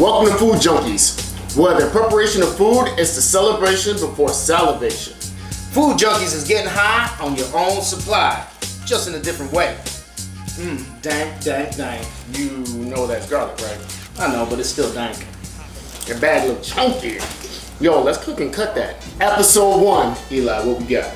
Welcome to Food Junkies, where the preparation of food is the celebration before salivation. Food Junkies is getting high on your own supply, just in a different way. Dank. You know that's garlic, right? I know, but it's still dank. Your bag look chunky. Yo, let's cook and cut that. Episode 1, Eli, what we got?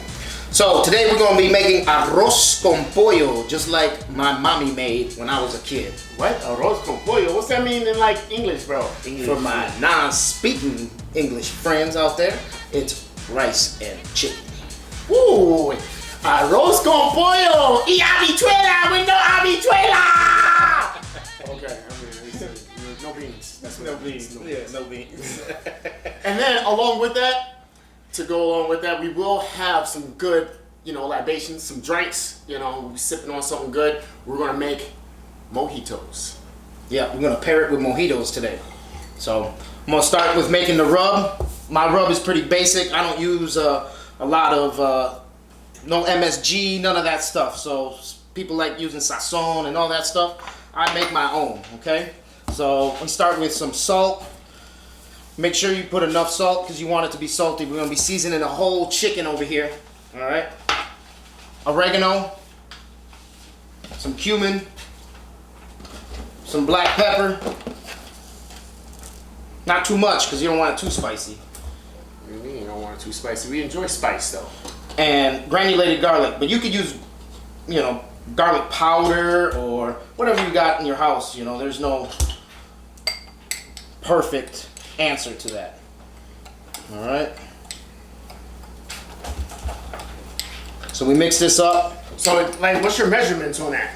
So today we're gonna be making Arroz Con Pollo, just like my mommy made when I was a kid. What? Arroz Con Pollo? What's that mean in like English, bro? English. For my non-speaking English friends out there, it's rice and chicken. Ooh, Arroz Con Pollo y habichuela with no habichuela! Okay, I mean, no beans. That's no beans. Yeah, no beans. And then along with that, we will have some good, libations, some drinks. We're sipping on something good. We're gonna make mojitos. Yeah, we're gonna pair it with mojitos today. So I'm gonna start with making the rub. My rub is pretty basic. I don't use a lot of no MSG, none of that stuff. So people like using sazon and all that stuff. I make my own. Okay. So we start with some salt. Make sure you put enough salt because you want it to be salty. We're gonna be seasoning the whole chicken over here. All right. Oregano, some cumin, some black pepper. Not too much because you don't want it too spicy. What do you mean you don't want it too spicy? We enjoy spice though. And granulated garlic, but you could use, garlic powder or whatever you got in your house. There's no perfect answer to that. All right. So we mix this up. So, what's your measurements on that?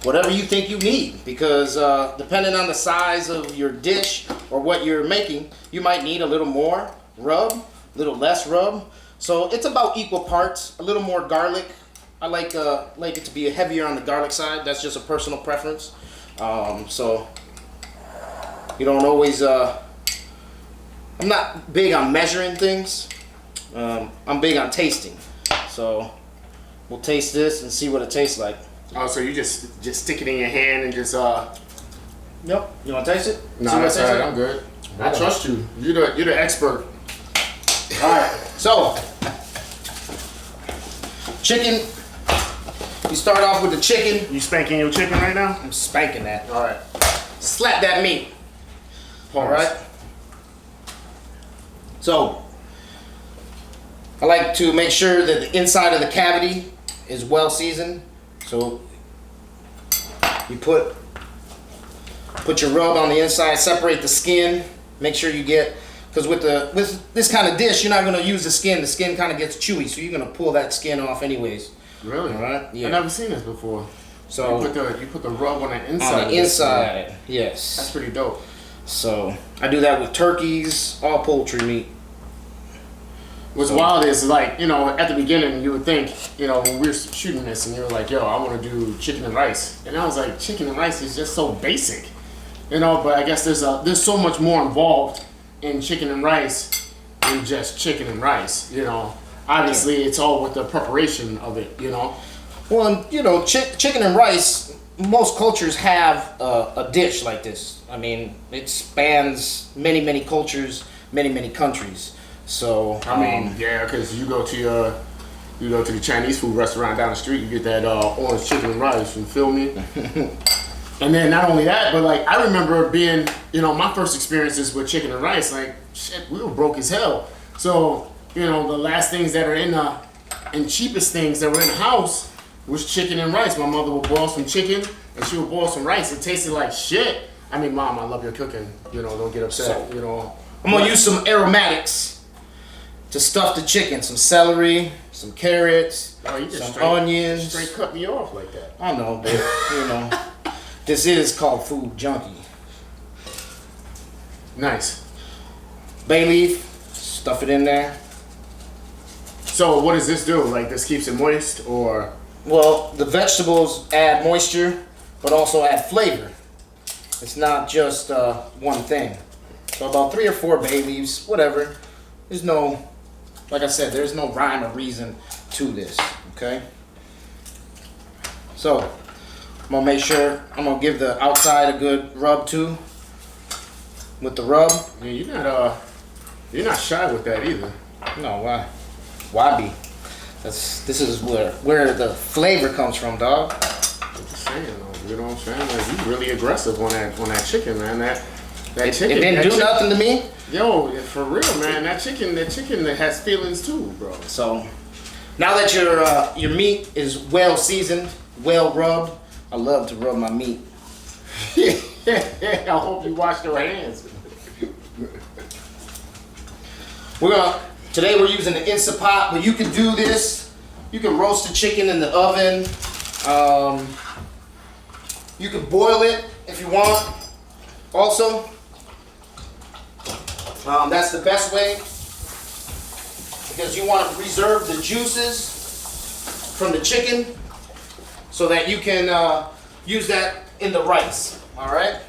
Whatever you think you need, because depending on the size of your dish or what you're making, you might need a little more rub, a little less rub. So it's about equal parts. A little more garlic. I like it to be heavier on the garlic side. That's just a personal preference. So you don't always. I'm not big on measuring things. I'm big on tasting. So we'll taste this and see what it tastes like. Oh, so you just stick it in your hand and just Yep. You want to taste it? No, that's all right. I'm good. I trust you. You're the expert. All right. So chicken. You start off with the chicken. You spanking your chicken right now? I'm spanking that. All right. Slap that meat. All right. So I like to make sure that the inside of the cavity is well seasoned. So you put your rub on the inside, separate the skin. Make sure you get, because with this kind of dish, you're not going to use the skin. The skin kind of gets chewy, so you're going to pull that skin off anyways. Really? All right. Yeah. I've never seen this before. So you put the rub on the inside. On the inside, yes. That's pretty dope. So I do that with turkeys, all poultry meat. What's wild is at the beginning you would think, when we were shooting this and you were like, yo, I want to do chicken and rice. And I was like, chicken and rice is just so basic. But I guess there's so much more involved in chicken and rice than just chicken and rice, Obviously it's all with the preparation of it, Well, chicken and rice, most cultures have a dish like this. I mean, it spans many cultures, many countries. So yeah, because you go to the Chinese food restaurant down the street, you get that orange chicken and rice. You feel me? And then not only that, but I remember being, my first experiences with chicken and rice. Shit, we were broke as hell. So the last things that are and cheapest things that were in the house was chicken and rice. My mother would boil some chicken and she would boil some rice. It tasted like shit. I mean, Mom, I love your cooking. Don't get upset. I'm gonna use some aromatics to stuff the chicken. Some celery, some carrots, some onions. Straight cut me off like that. I know, but this is called Food Junkie. Nice. Bay leaf, stuff it in there. So what does this do? This keeps it moist, or? Well, the vegetables add moisture, but also add flavor. It's not just one thing. So about 3 or 4 bay leaves, whatever. There's no, like I said, there's no rhyme or reason to this, okay? So I'm gonna make sure, I'm gonna give the outside a good rub too. with the rub. I mean, you're not shy with that either. No, why? Why be? This is where the flavor comes from, dog. I'm just saying, though, you know what I'm saying? Like, you really aggressive on that chicken, man. That chicken. It didn't do nothing to me. Yo, for real, man. That chicken that has feelings too, bro. So now that your meat is well seasoned, well rubbed, I love to rub my meat. I hope you wash your hands. Today we're using the Instant Pot, but you can do this. You can roast the chicken in the oven. You can boil it if you want. Also, that's the best way because you want to preserve the juices from the chicken so that you can use that in the rice. All right.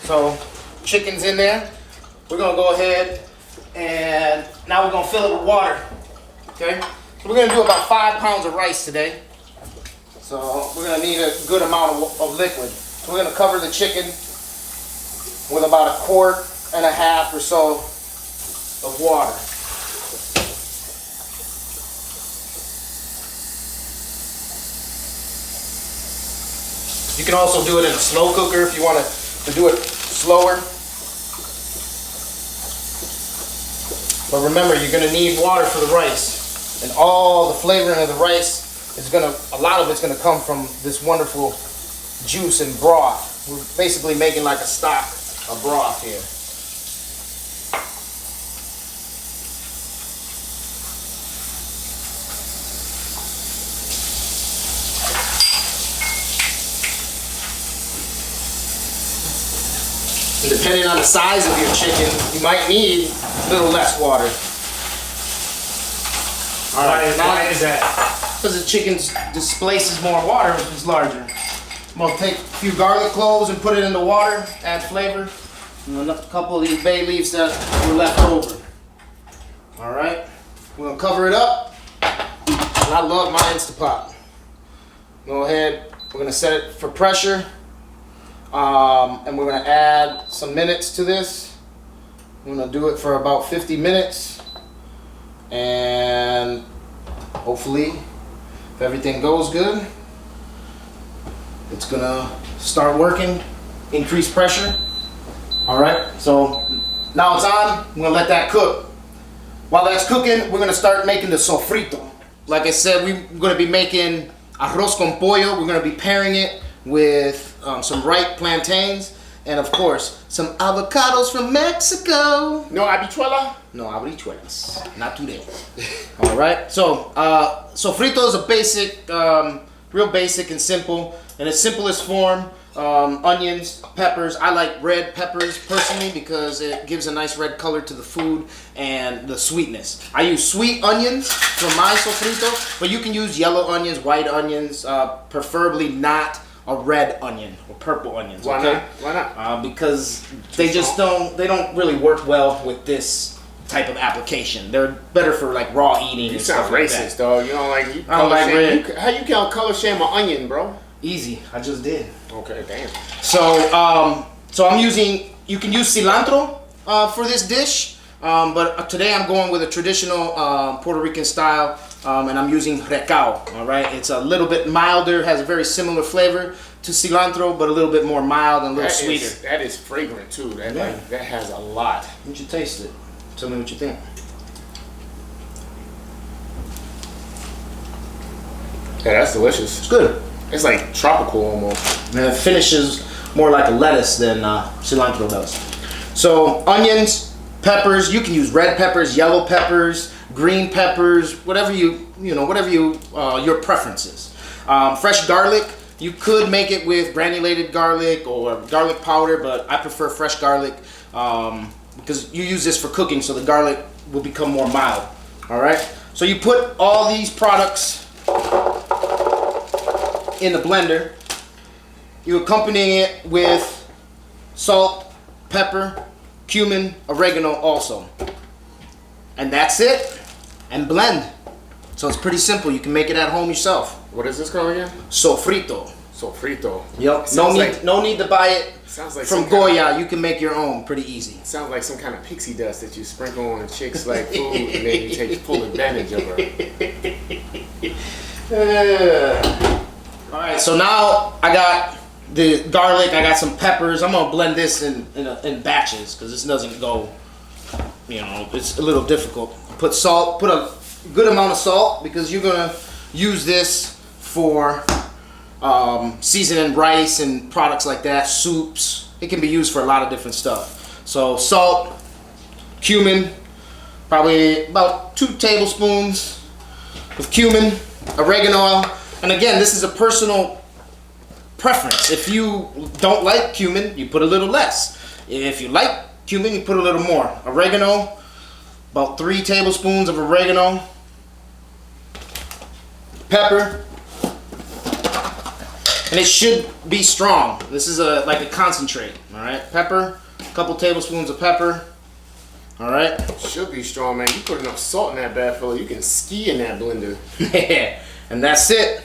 So chicken's in there. We're gonna go ahead and now we're gonna fill it with water. Okay. So we're gonna do about 5 pounds of rice today. So we're gonna need a good amount of liquid. So we're gonna cover the chicken with about 1.5 quarts or so of water. You can also do it in a slow cooker if you want to do it slower. But remember, you're going to need water for the rice. And all the flavoring of the rice is a lot of it's going to come from this wonderful juice and broth. We're basically making like a stock of broth here. And depending on the size of your chicken, you might need a little less water. All right, why is that? Because the chicken displaces more water if it's larger. I'm gonna take a few garlic cloves and put it in the water, add flavor, and a couple of these bay leaves that were left over. All right, we're gonna cover it up. And I love my Instant Pot. Go ahead, we're gonna set it for pressure. And we're going to add some minutes to this. I'm going to do it for about 50 minutes. And hopefully, if everything goes good, it's going to start working, increase pressure. All right, so now it's on. I'm going to let that cook. While that's cooking, we're going to start making the sofrito. Like I said, we're going to be making arroz con pollo. We're going to be pairing it with some ripe plantains and of course some avocados from Mexico. No habichuela? No habichuelas, not today. All right, so sofrito is a basic, real basic and simple. In its simplest form, onions, peppers. I like red peppers personally because it gives a nice red color to the food and the sweetness. I use sweet onions for my sofrito, but you can use yellow onions, white onions, preferably not a red onion or purple onions. Why okay? not? Why not? Because they just don't really work well with this type of application. They're better for like raw eating. You and sound stuff like racist, that. dog. You don't like. I don't like red. How you can color shame an onion, bro? Easy. I just did. Okay, damn. So so I'm using. You can use cilantro for this dish, but today I'm going with a traditional Puerto Rican style. And I'm using recao, all right? It's a little bit milder, has a very similar flavor to cilantro, but a little bit more mild and a little sweeter. That is fragrant too. That has a lot. You should taste it. Tell me what you think. Yeah, that's delicious. It's good. It's like tropical almost. And it finishes more like a lettuce than cilantro does. So onions, peppers, you can use red peppers, yellow peppers, green peppers, whatever your preferences. Fresh garlic, you could make it with granulated garlic or garlic powder, but I prefer fresh garlic because you use this for cooking, so the garlic will become more mild. All right. So you put all these products in the blender. You accompany it with salt, pepper, cumin, oregano also. And that's it. And blend. So it's pretty simple. You can make it at home yourself. What is this called again? Sofrito. Sofrito. Yep. No need to buy it from Goya. You can make your own pretty easy. Sounds like some kind of pixie dust that you sprinkle on chicks like food, and then you take full advantage of her. All right. So now I got the garlic. I got some peppers. I'm gonna blend this in batches because this doesn't go. You know, it's a little difficult. Put salt. Put a good amount of salt because you're gonna use this for seasoning rice and products like that, soups. It can be used for a lot of different stuff. So salt, cumin, probably about 2 tablespoons of cumin, oregano, and again, this is a personal preference. If you don't like cumin, you put a little less. If you like cumin, you put a little more. Oregano, about 3 tablespoons of oregano. Pepper. And it should be strong. This is like a concentrate, all right? Pepper, a couple tablespoons of pepper, all right? Should be strong, man. You put enough salt in that bad fella, you can ski in that blender. And that's it.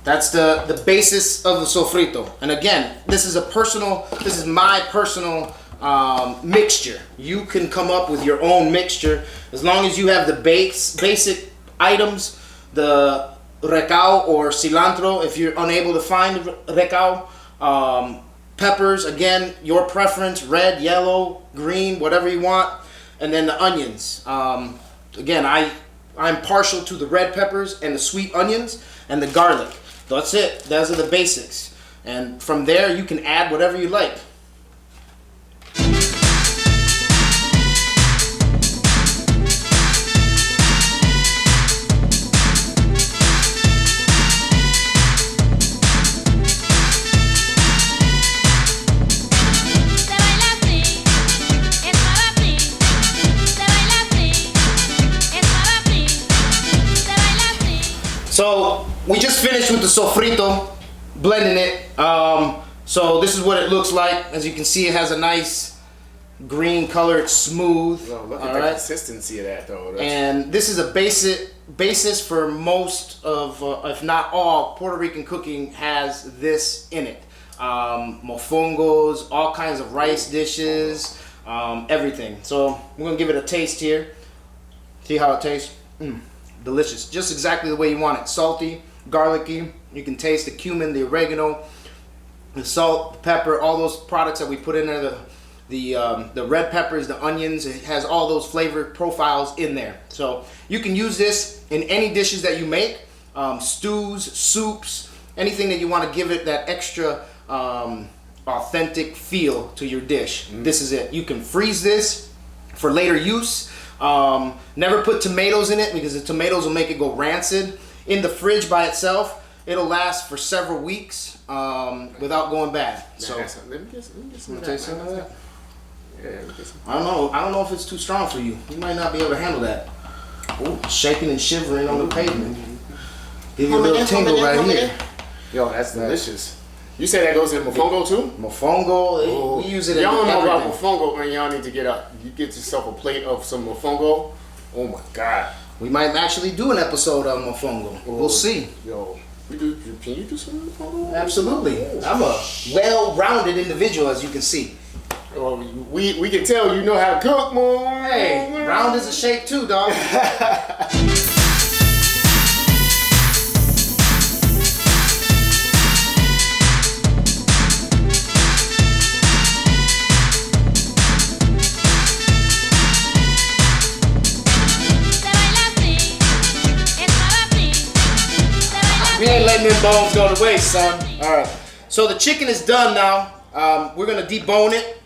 That's the basis of the sofrito. And again, this is my personal mixture. You can come up with your own mixture as long as you have the basic items, the recao or cilantro if you're unable to find recao, peppers, again, your preference, red, yellow, green, whatever you want, and then the onions. Again, I'm partial to the red peppers and the sweet onions and the garlic. That's it. Those are the basics. And from there, you can add whatever you like. So we just finished with the sofrito, blending it. So this is what it looks like. As you can see, it has a nice green color. It's smooth. Well, look at the consistency of that, though. And this is a basis for most of, if not all, Puerto Rican cooking has this in it. Mofongos, all kinds of rice dishes, everything. So we're gonna give it a taste here. See how it tastes? Delicious, just exactly the way you want it. Salty, garlicky. You can taste the cumin, the oregano, the salt, the pepper, all those products that we put in there. The red peppers, the onions. It has all those flavor profiles in there. So you can use this in any dishes that you make, stews, soups, anything that you want to give it that extra authentic feel to your dish. This is it. You can freeze this for later use. Never put tomatoes in it because the tomatoes will make it go rancid. In the fridge by itself, it'll last for several weeks without going bad. So let me get some of that. Yeah, let me get some. I don't know if it's too strong for you. You might not be able to handle that. Ooh, shaking and shivering on the pavement. Give you a little tingle right here. Yo, that's delicious. You say that goes in mofongo too? Mofongo, we use it in y'all don't know about everything. mofongo, man. Y'all need to get yourself a plate of some mofongo. Oh my God. We might actually do an episode on mofongo. We'll see. Yo, can you do some mofongo? Absolutely. I'm a well-rounded individual, as you can see. Well, we can tell you know how to cook, man. Hey, round is a shape too, dog. We ain't letting them bones go to waste, son. All right. So the chicken is done now. We're gonna debone it.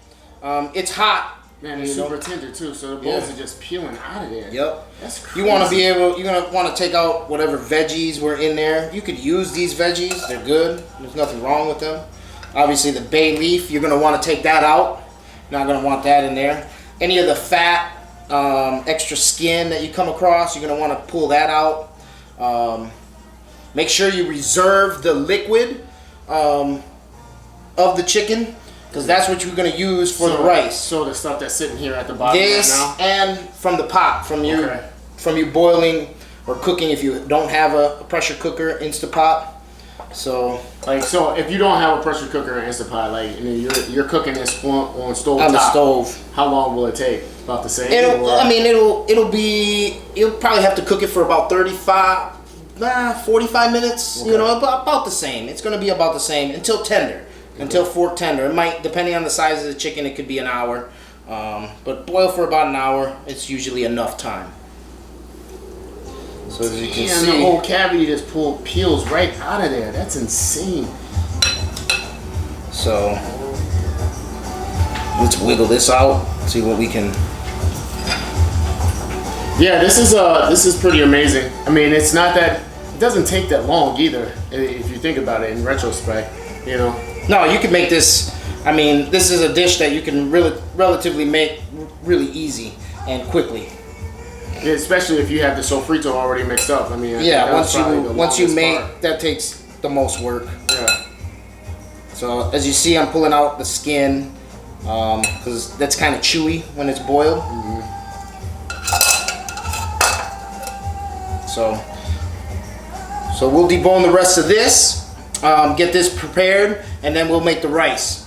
It's hot. Man, it's super tender too, so the bones are just peeling out of there. Yep. That's crazy. You're gonna want to take out whatever veggies were in there. You could use these veggies. They're good. There's nothing wrong with them. Obviously, the bay leaf, you're gonna want to take that out. You're not gonna want that in there. Any of the fat, extra skin that you come across, you're gonna want to pull that out. Make sure you reserve the liquid of the chicken, because that's what you're going to use for the rice. So the stuff that's sitting here at the bottom this right now? And from the pot, from you boiling or cooking if you don't have a pressure cooker, Instapot. So Like, so if you don't have a pressure cooker or Instant Pot, like, and then you're cooking this on stove on top, the stove. how long will it take? About the same? You'll probably have to cook it for about 45 minutes. Okay. You know, about the same. It's gonna be about the same until tender, until fork tender. It might, depending on the size of the chicken, it could be an hour. But boil for about an hour. It's usually enough time. So as you can see, the whole cavity just peels right out of there. That's insane. So let's wiggle this out. See what we can. Yeah, this is pretty amazing. I mean, it's not that, it doesn't take that long either, if you think about it in retrospect, you know. No, you can make this. I mean, this is a dish that you can relatively make really easy and quickly. Yeah, especially if you have the sofrito already mixed up. I mean, Yeah, once you make, that takes the most work. Yeah. So as you see, I'm pulling out the skin because that's kind of chewy when it's boiled. Mm-hmm. So we'll debone the rest of this, get this prepared, and then we'll make the rice.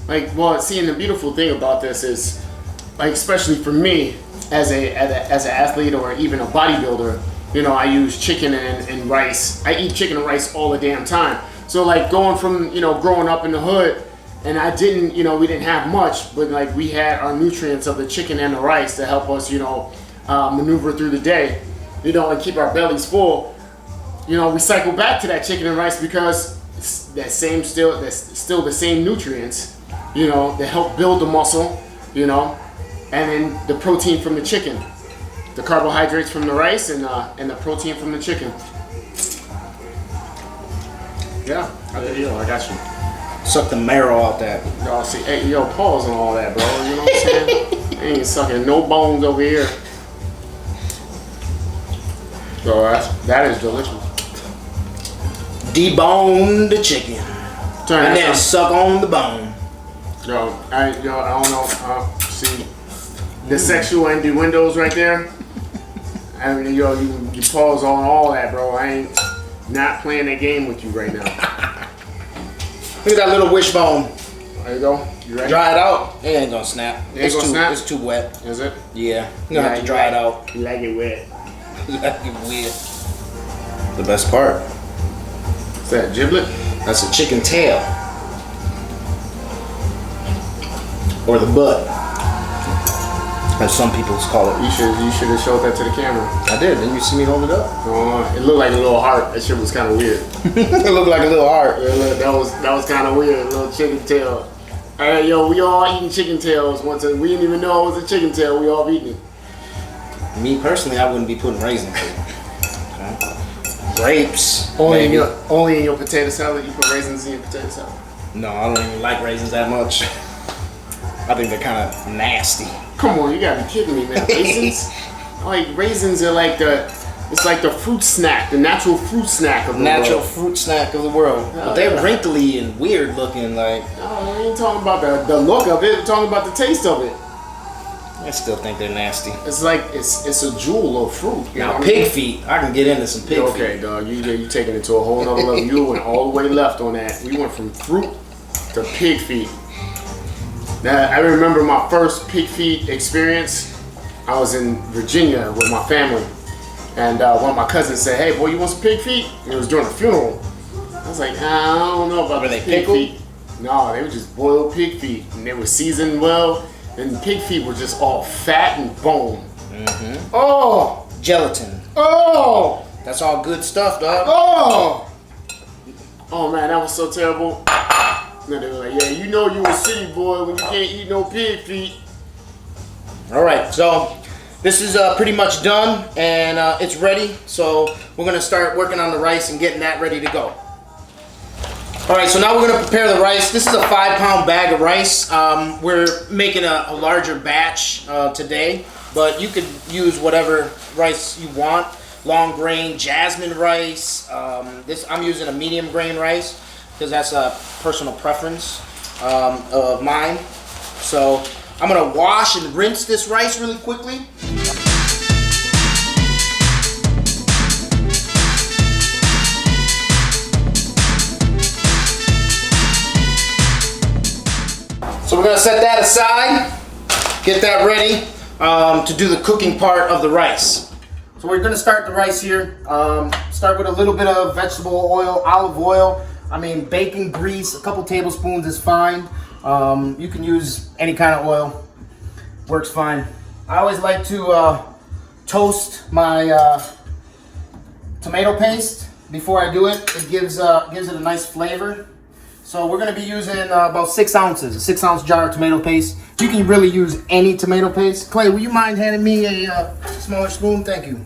Like, well, see, and the beautiful thing about this is, like, especially for me as an athlete or even a bodybuilder, you know, I use chicken and rice. I eat chicken and rice all the damn time. So like going from, you know, growing up in the hood, and I didn't, you know, we didn't have much, but like we had our nutrients of the chicken and the rice to help us, you know, maneuver through the day, you know, and keep our bellies full. You know, we cycle back to that chicken and rice because it's that's still the same nutrients, you know, that help build the muscle, you know, and then the protein from the chicken, the carbohydrates from the rice, and the protein from the chicken. Yeah, I got you. Suck the marrow out that. Y'all see, hey, yo, pause on all that, bro. You know what I'm saying? I ain't sucking no bones over here. So that is delicious. Debone the chicken, and then suck on the bone. Yo, I don't know. See, the sexual innuendos right there. I mean, yo, you pause on all that, bro. I ain't not playing that game with you right now. Look at that little wishbone. There you go. You ready? Dry it out. It ain't gonna snap. It ain't gonna snap? It's too wet. Is it? Yeah. You're gonna have to dry it out. You like it wet. You like it weird. The best part. What's that, giblet? That's a chicken tail. Or the butt, as some people call it. You should have showed that to the camera. I did. Didn't you see me hold it up? It looked like a little heart. That shit was kind of weird. It looked like a little heart. Yeah, look, that was kind of weird. A little chicken tail. Hey, yo, we all eating chicken tails once. We didn't even know it was a chicken tail. We all eating it. Me personally, I wouldn't be putting raisins in it. Okay. Grapes. Only in your potato salad. You put raisins in your potato salad. No, I don't even like raisins that much. I think they're kind of nasty. Come on, you gotta be kidding me, man. Raisins? Like, raisins are like it's like the fruit snack, the natural fruit snack of the world. Natural fruit snack of the world. Oh, but they're yeah. wrinkly and weird looking, like. No, we ain't talking about the look of it. We're talking about the taste of it. I still think they're nasty. It's like, it's a jewel of fruit. You know Now, what I pig mean? feet. I can get into some pig feet. Okay, dog, you taking it to a whole nother level. You went all the way left on that. We went from fruit to pig feet. Now, I remember my first pig feet experience. I was in Virginia with my family, and one of my cousins said, "Hey, boy, you want some pig feet?" And it was during a funeral. I was like, I don't know about Were this they pig pickled? feet. No, they were just boiled pig feet, and they were seasoned well, and the pig feet were just all fat and bone. Mm-hmm. Oh, Gelatin. oh, That's all good stuff, dog. oh man, that was so terrible. And they were like, yeah, you know you a city boy when you can't eat no pig feet. All right, so this is pretty much done, and it's ready. So we're gonna start working on the rice and getting that ready to go. All right, so now we're gonna prepare the rice. This is a 5-pound bag of rice. We're making a larger batch today, but you could use whatever rice you want. Long grain, jasmine rice. I'm using a medium grain rice because that's a personal preference of mine. So I'm gonna wash and rinse this rice really quickly. set that aside. Get that ready to do the cooking part of the rice. So we're gonna start the rice here. Start with a little bit of vegetable oil, olive oil. I mean, bacon grease, a couple tablespoons is fine. You can use any kind of oil, works fine. I always like to toast my tomato paste before I do it. It gives it a nice flavor. So we're gonna be using about 6 ounces, a 6-ounce jar of tomato paste. You can really use any tomato paste. Klae, will you mind handing me a smaller spoon? Thank you.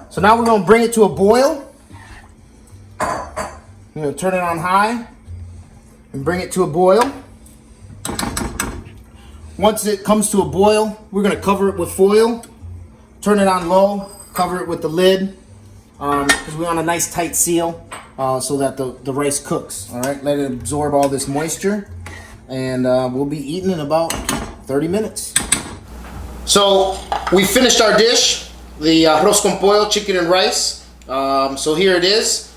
So now we're gonna bring it to a boil. We're gonna turn it on high and bring it to a boil. Once it comes to a boil, we're gonna cover it with foil, turn it on low, cover it with the lid, because we want a nice tight seal so that the rice cooks. All right, let it absorb all this moisture, and we'll be eating in about 30 minutes. So we finished our dish. The Arroz Con Pollo, chicken and rice. So here it is.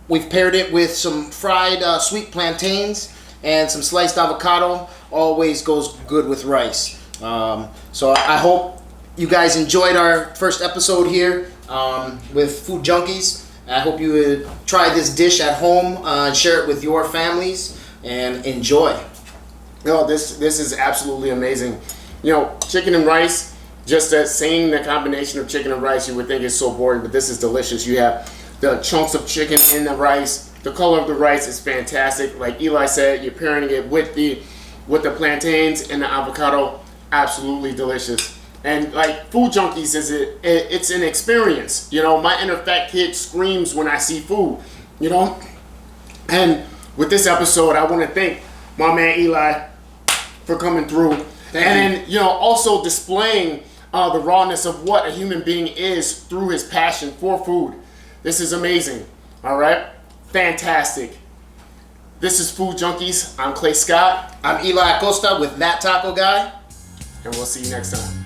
We've paired it with some fried sweet plantains and some sliced avocado. Always goes good with rice. So I hope you guys enjoyed our first episode here with Food Junkies. I hope you would try this dish at home and share it with your families and enjoy. No, this is absolutely amazing. You know, chicken and rice. Just that saying the combination of chicken and rice, you would think it's so boring, but this is delicious. You have the chunks of chicken in the rice. The color of the rice is fantastic. Like Eli said, you're pairing it with the plantains and the avocado. Absolutely delicious. And like Food Junkies it's an experience. You know, my inner fat kid screams when I see food. You know, and with this episode, I want to thank my man Eli for coming through. And you know, also displaying the rawness of what a human being is through his passion for food. This is amazing. All right, fantastic. This is Food Junkies. I'm Klae Scott. I'm Eli Acosta with That Taco Guy. And we'll see you next time.